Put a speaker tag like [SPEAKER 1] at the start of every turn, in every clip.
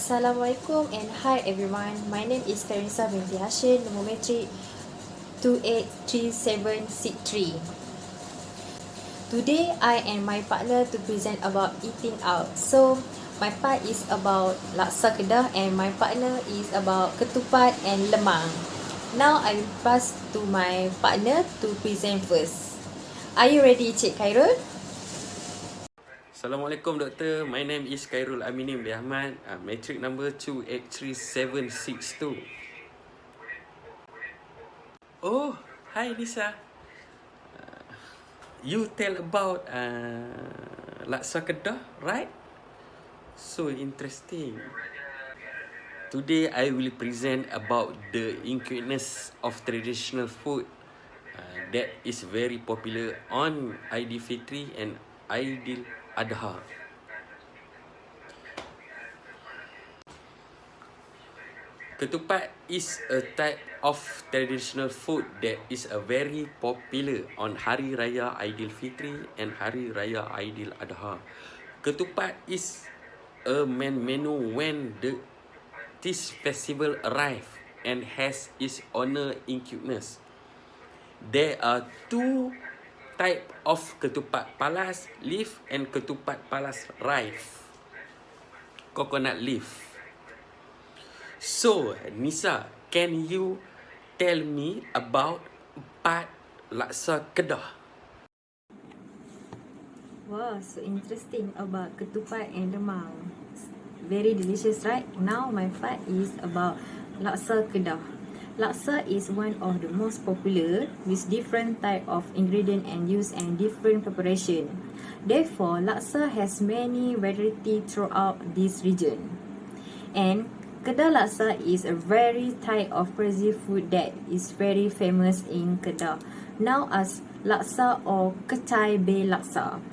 [SPEAKER 1] Assalamualaikum and hi everyone. My name is Teresa binti Hashim, nombor metrik 283763. Today I and my partner to present about eating out. So my part is about laksa Kedah and my partner is about ketupat and lemang. Now I will pass to my partner to present first. Are you ready, Cik Khairul?
[SPEAKER 2] Assalamualaikum Doktor, my name is Khairul Aminim bin Ahmad, matric number 283762. Oh, hi Lisa. You tell about laksa Kedah, right? So interesting. Today I will present about the uniqueness of traditional food that is very popular on Aidilfitri and Aidil Adha. Ketupat is a type of traditional food that is very popular on Hari Raya Aidilfitri and Hari Raya Aidil Adha. Ketupat is a main menu when this festival arrive and has its honor uniqueness. There are two type of ketupat palas leaf and ketupat palas rice, coconut leaf. So, Nisa, can you tell me about part laksa Kedah?
[SPEAKER 1] Wow, so interesting about ketupat and lemang. Very delicious, right? Now my part is about laksa Kedah. Laksa is one of the most popular with different type of ingredient and use and different preparation. Therefore, laksa has many variety throughout this region. And Kedah laksa is a very type of crazy food that is very famous in Kedah, known as laksa or kecai bay laksa.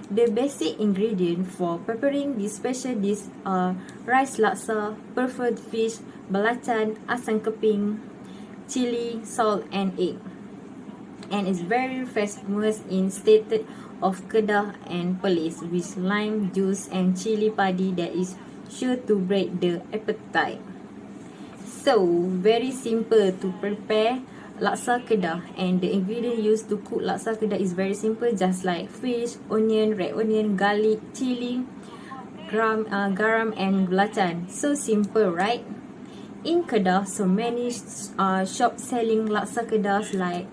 [SPEAKER 1] The basic ingredient for preparing this special dish are rice laksa, preferred fish, belacan, asam keping, chili, salt and egg. And it's very famous in state of Kedah and Perlis with lime juice and chili padi that is sure to break the appetite. So, very simple to prepare laksa Kedah, and the ingredient used to cook laksa Kedah is very simple, just like fish, onion, red onion, garlic, chili, garam and belacan. So simple, right? In Kedah, so many shops selling laksa Kedah like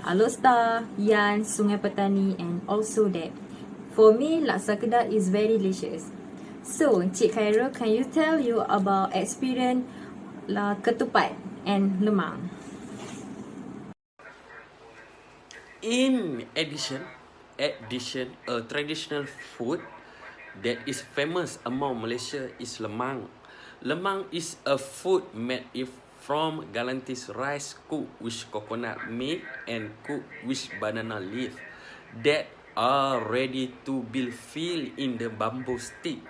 [SPEAKER 1] Alostar, Yan, Sungai Petani and also that. For me, laksa Kedah is very delicious. So, Cik Khairul, can you tell you about experience ketupat and lemang?
[SPEAKER 2] In addition, a traditional food that is famous among Malaysia is lemang. Lemang is a food made from galantis rice cooked with coconut milk and cooked with banana leaf that are ready to be filled in the bamboo stick.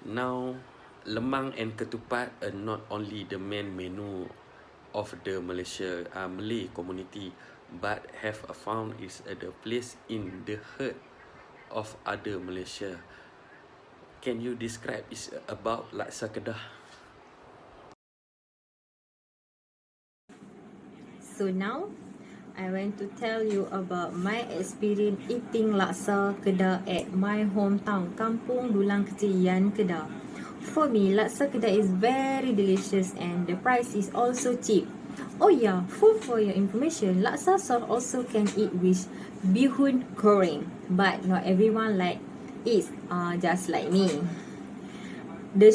[SPEAKER 2] Now, lemang and ketupat are not only the main menu of the Malay community, but have found its the place in the heart of other Malaysia. Can you describe is about laksa Kedah?
[SPEAKER 1] So now, I want to tell you about my experience eating laksa Kedah at my hometown, Kampung Dulang Kecil Yan, Kedah. For me, laksa Kedah is very delicious and the price is also cheap. Oh yeah, for your information, laksa sauce also can eat with bihun goreng, but not everyone like it, just like me. The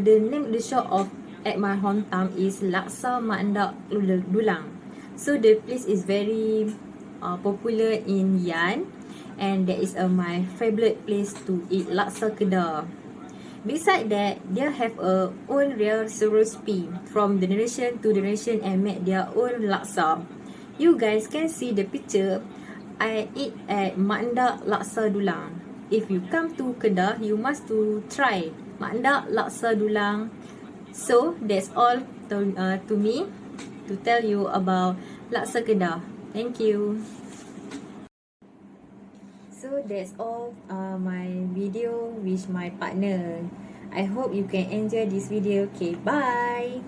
[SPEAKER 1] name of the shop at my hometown is Laksa Mandak Dulang. So the place is very popular in Yan, and that is my favorite place to eat laksa Kedah. Besides that, they have a own real recipe from generation to generation and make their own laksa. You guys can see the picture I eat at Mandak Laksa Dulang. If you come to Kedah, you must to try Mandak Laksa Dulang. So that's all to me to tell you about laksa Kedah. Thank you. So So that's all my video with my partner. I hope you can enjoy this video. Okay, bye.